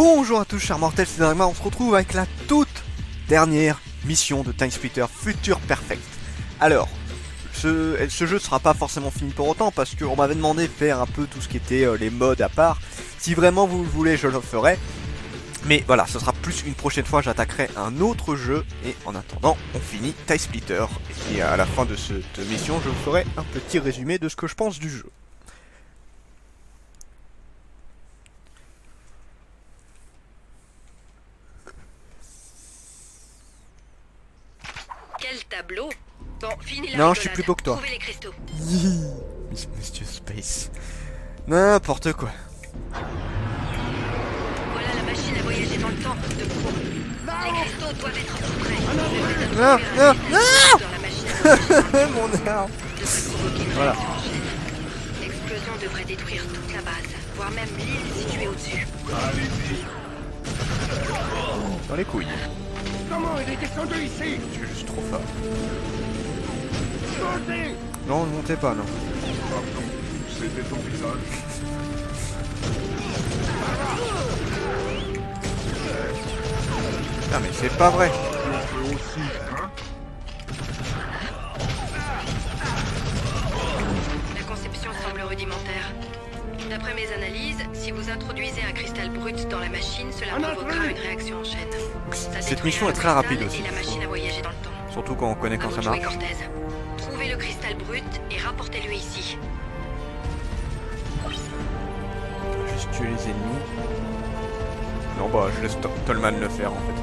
Bonjour à tous chers mortels, c'est Dragma, on se retrouve avec la toute dernière mission de TimeSplitters Future Perfect. Alors, ce jeu ne sera pas forcément fini pour autant parce qu'on m'avait demandé de faire un peu tout ce qui était les modes à part. Si vraiment vous le voulez, je le ferai. Mais voilà, ce sera plus une prochaine fois, j'attaquerai un autre jeu. Et en attendant, on finit TimeSplitters. Et à la fin de cette mission, je vous ferai un petit résumé de ce que je pense du jeu. Quel tableau? Bon, fini la Non, rigolade. je suis plus beau que toi. Trouvez les cristaux. Monsieur Space. N'importe quoi. Voilà la machine à voyager dans le temps de Pro. Les cristaux doivent être tout près. Non, non, non. Dans la machine à voyager Mon arme. devrait provoquer une Voilà. réaction en chaîne. L'explosion devrait détruire toute la base, voire même l'île située au-dessus. Dans les couilles. Comment il est descendu ici? Je suis juste trop fort. Montez! Non, ne montez pas, non. Pardon, c'était ton visage. Ah mais c'est pas vrai. Eux aussi, hein? La conception semble rudimentaire. D'après mes analyses, si vous introduisez un cristal brut dans la machine, cela Un provoquera intrus! une réaction en chaîne. Ça Cette détruira mission est le très rapide cristal aussi. Et la machine à voyager dans le temps. Surtout quand on connaît À quand vous ça de jouer, marche. Cortez. Trouvez le cristal brut et rapportez-le ici. Juste tuer les ennemis. Non bah je laisse Tolman le faire en fait.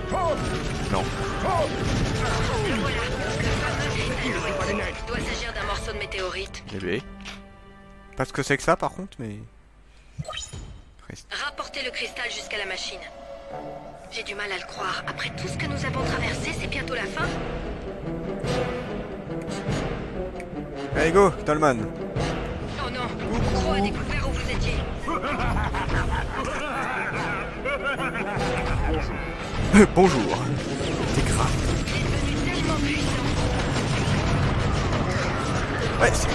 Stop! Non. Stop! Le voilà. Le fameux cristal brut. Il doit s'agir d'un morceau de météorite. Bébé. Pas ce que c'est que ça par contre mais... Reste. Rapportez le cristal jusqu'à la machine. J'ai du mal à le croire. Après tout ce que nous avons traversé, c'est bientôt la fin. Allez go Tolman. Oh non, Pro a découvert où vous étiez. Bonjour. T'es grave. Il est devenu tellement puissant. Ouais c'est...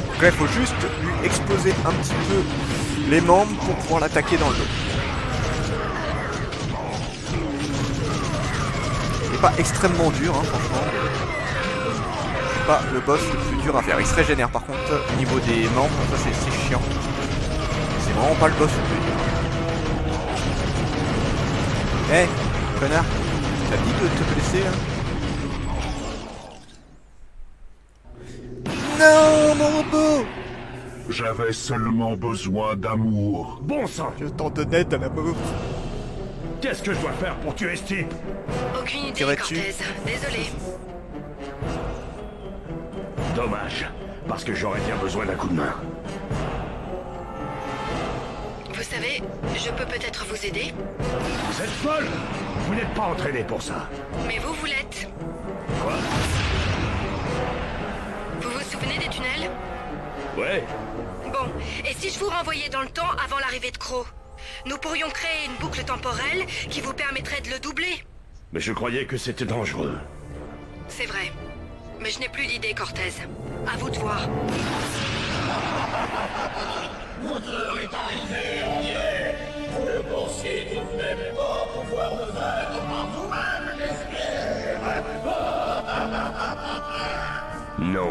Donc là, il faut juste lui exploser un petit peu les membres pour pouvoir l'attaquer dans le dos. C'est pas extrêmement dur, hein, franchement. C'est pas le boss le plus dur à faire. Il se régénère par contre au niveau des membres, ça c'est chiant. C'est vraiment pas le boss le plus dur. Eh, connard, t'as dit de te blesser hein? Non, mon robot! J'avais seulement besoin d'amour. Bon sang! Je t'en donnais de l'amour. Qu'est-ce que je dois faire pour tuer Steve? Aucune idée, Tirer dessus. Cortez. Désolé. Dommage, parce que j'aurais bien besoin d'un coup de main. Vous savez, je peux peut-être vous aider, Vous êtes folle? Vous n'êtes pas entraîné pour ça. mais vous l'êtes. Quoi? Vous vous souvenez des tunnels? Ouais. Bon, et si je vous renvoyais dans le temps avant l'arrivée de Crow? Nous pourrions créer une boucle temporelle qui vous permettrait de le doubler. Mais je croyais que c'était dangereux. C'est vrai. Mais je n'ai plus d'idée, Cortez. À vous de voir. Non.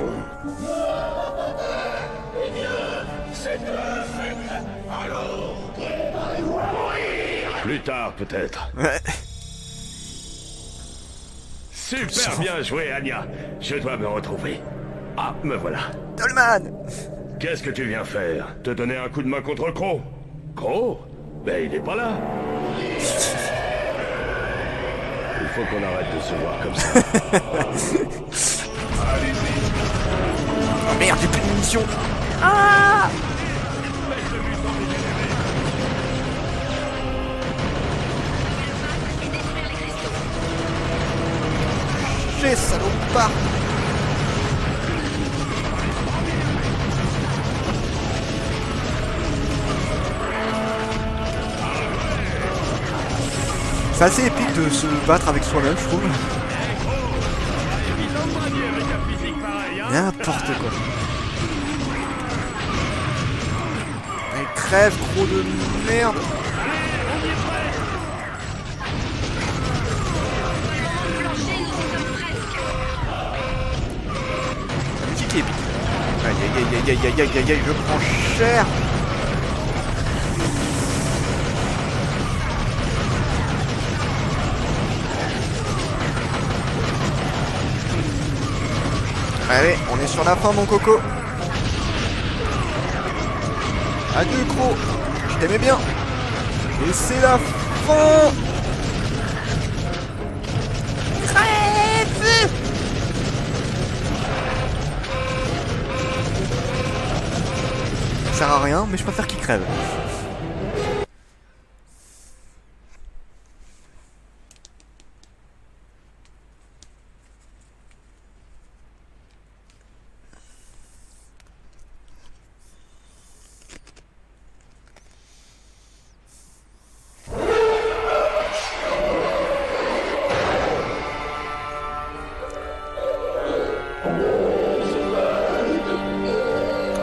Plus tard, peut-être. Ouais. Super bien joué, Anya. Je dois me retrouver. Ah, me voilà. Tolman! Qu'est-ce que tu viens faire? Te donner un coup de main contre Crow? Crow? Ben, il est pas là. Il faut qu'on arrête de se voir comme ça. Oh merde, j'ai plus de munitions! Ah! Et détruire les cristaux. J'ai salopard! C'est assez épique de se battre avec soi-même, je trouve. N'importe quoi. Allez, crève, gros de merde. La musique est épique. Aïe aïe aïe aïe aïe aïe aïe aïe, je prends cher. Allez, on est sur la fin, mon coco. Adieu, Croc. Je t'aimais bien. Et c'est la fin. Crève. Ça sert à rien, mais je préfère qu'il crève.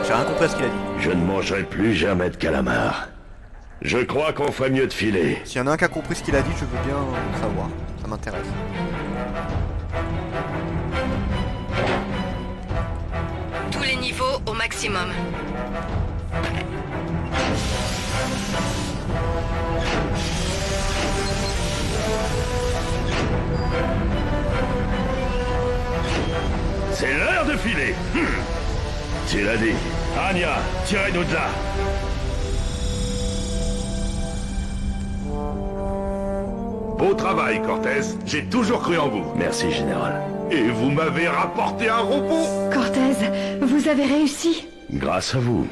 J'ai rien compris à ce qu'il a dit. Je ne mangerai plus jamais de calamar. Je crois qu'on ferait mieux de filer. S'il y en a un qui a compris ce qu'il a dit, je veux bien savoir. Ça m'intéresse. Tous les niveaux au maximum. C'est l'heure de filer. Tu l'as dit. Anya, tirez-nous de là. Beau travail, Cortez. J'ai toujours cru en vous. Merci, Général. Et vous m'avez rapporté un robot. Cortez, vous avez réussi. Grâce à vous.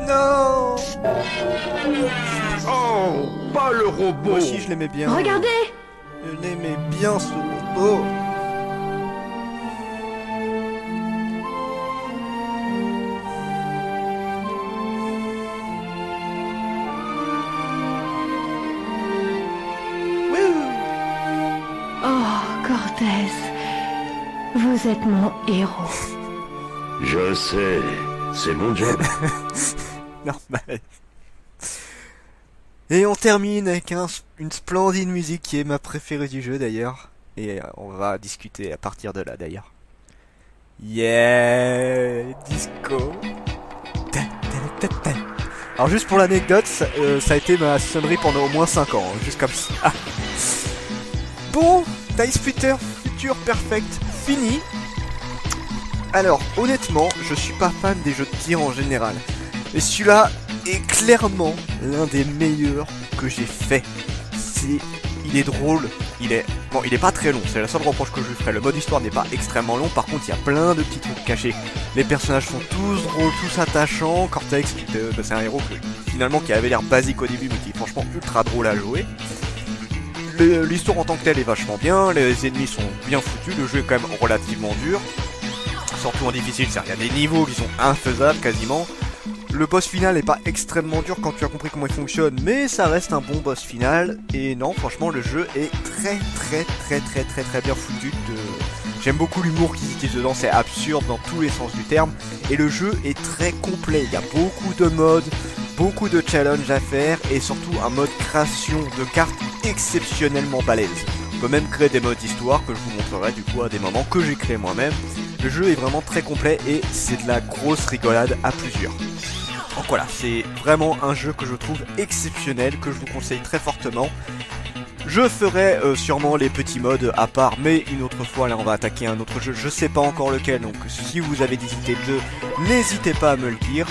Non. Oh, pas le robot. Moi aussi, je l'aimais bien. Regardez! Je l'aimais bien, ce robot. Oh, Cortez, vous êtes mon héros. Je sais. C'est mon job. Normal. Et on termine avec une splendide musique qui est ma préférée du jeu d'ailleurs. Et on va discuter à partir de là d'ailleurs. Yeah, disco. Ta, ta, ta, ta. Alors juste pour l'anecdote, ça a été ma sonnerie pendant au moins 5 ans, juste comme ça. Bon, Time Splitter Future Perfect fini. Alors honnêtement, je suis pas fan des jeux de tir en général. Mais celui-là est clairement l'un des meilleurs que j'ai fait. Il est drôle, il est pas très long, c'est la seule reproche que je lui ferai. Le mode histoire n'est pas extrêmement long, par contre il y a plein de petits trucs cachés. Les personnages sont tous drôles, tous attachants. Cortex, c'est un héros finalement qui avait l'air basique au début, mais qui est franchement ultra drôle à jouer. L'histoire en tant que telle est vachement bien, les ennemis sont bien foutus, le jeu est quand même relativement dur. Surtout en difficile, c'est-à-dire il y a des niveaux qui sont infaisables quasiment. Le boss final est pas extrêmement dur quand tu as compris comment il fonctionne, mais ça reste un bon boss final. Et non, franchement, le jeu est très bien foutu. J'aime beaucoup l'humour qu'ils utilisent dedans, c'est absurde dans tous les sens du terme. Et le jeu est très complet, il y a beaucoup de modes, beaucoup de challenges à faire, et surtout un mode création de cartes exceptionnellement balèze. On peut même créer des modes histoire que je vous montrerai du coup à des moments que j'ai créé moi-même. Le jeu est vraiment très complet et c'est de la grosse rigolade à plusieurs. Donc voilà, c'est vraiment un jeu que je trouve exceptionnel, que je vous conseille très fortement. Je ferai sûrement les petits modes à part, mais une autre fois, là on va attaquer un autre jeu, je sais pas encore lequel, donc si vous avez des idées de jeu, n'hésitez pas à me le dire.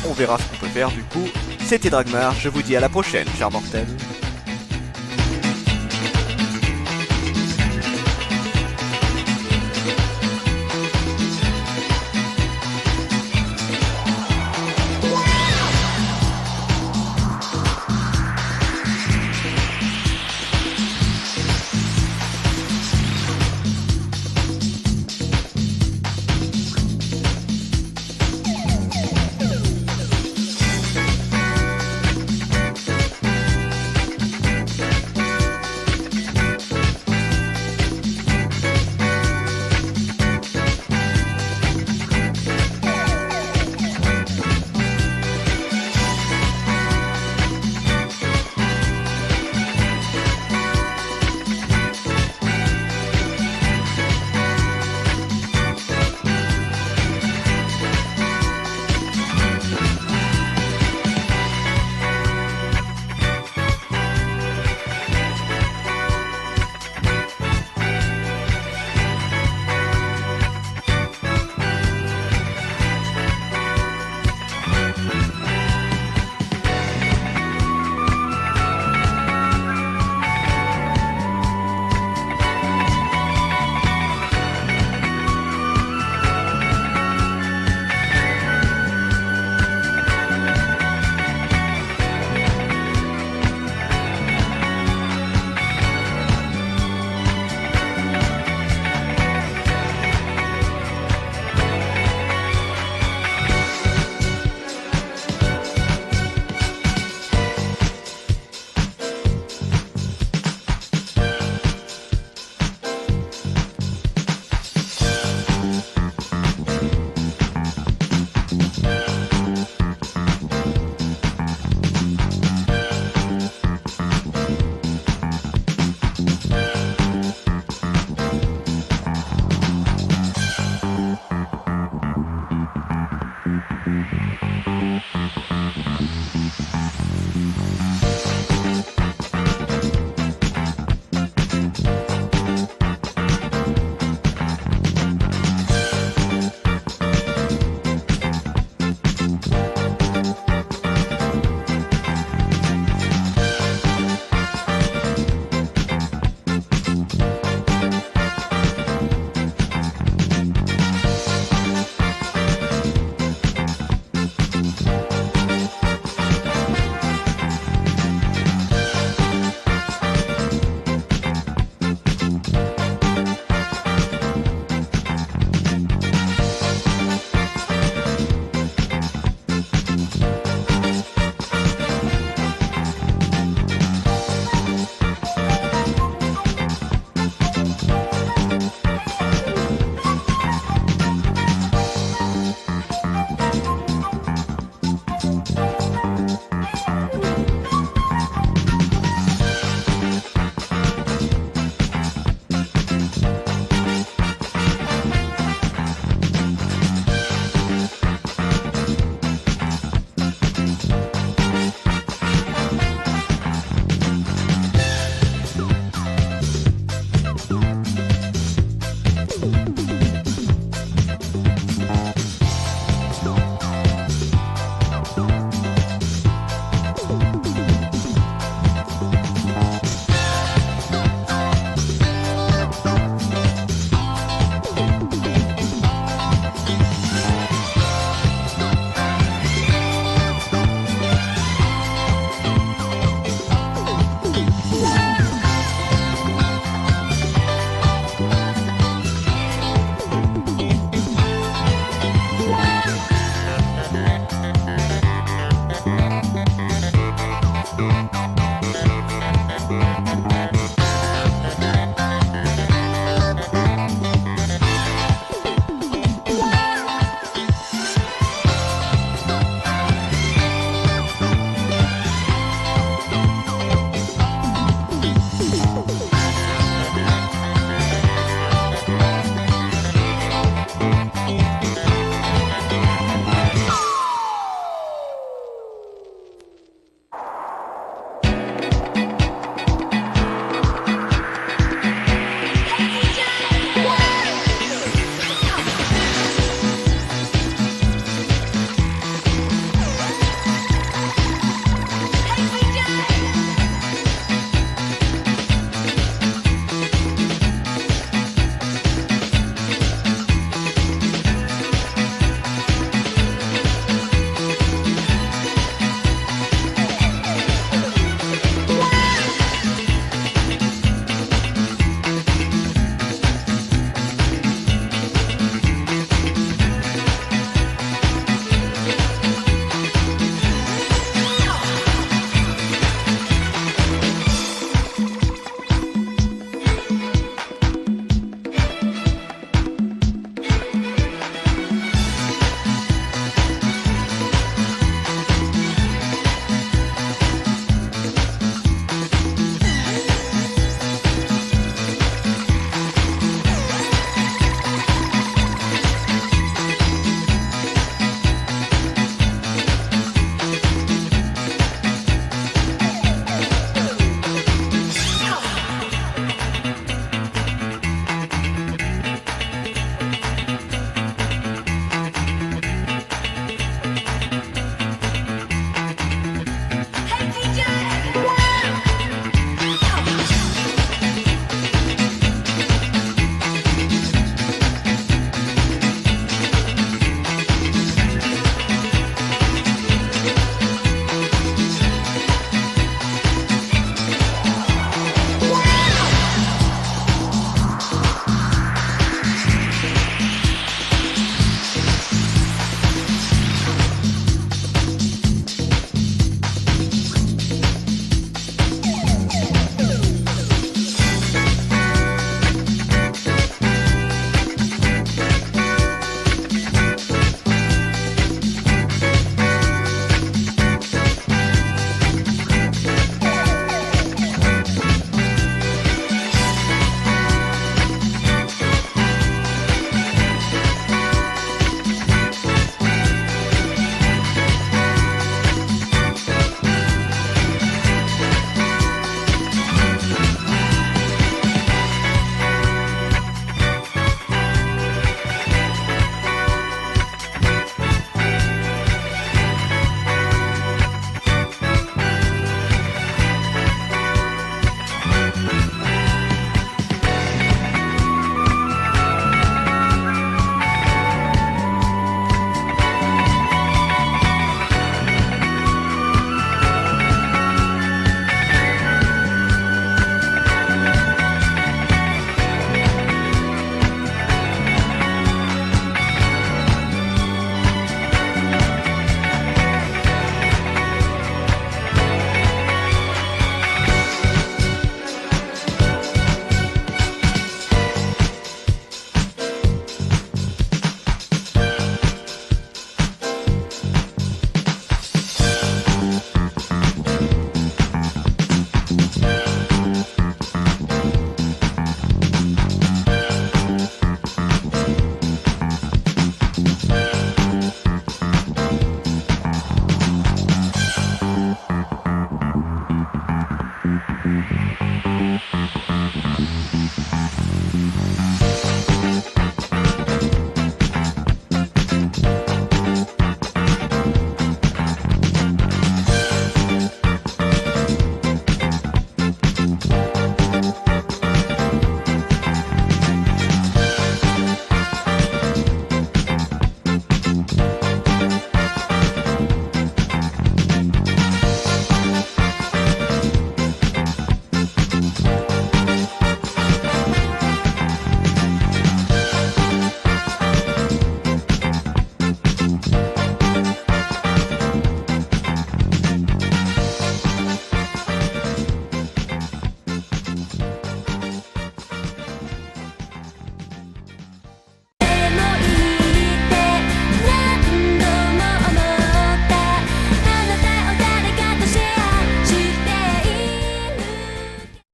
On verra ce qu'on peut faire du coup. C'était Dragmar, je vous dis à la prochaine, chers mortels.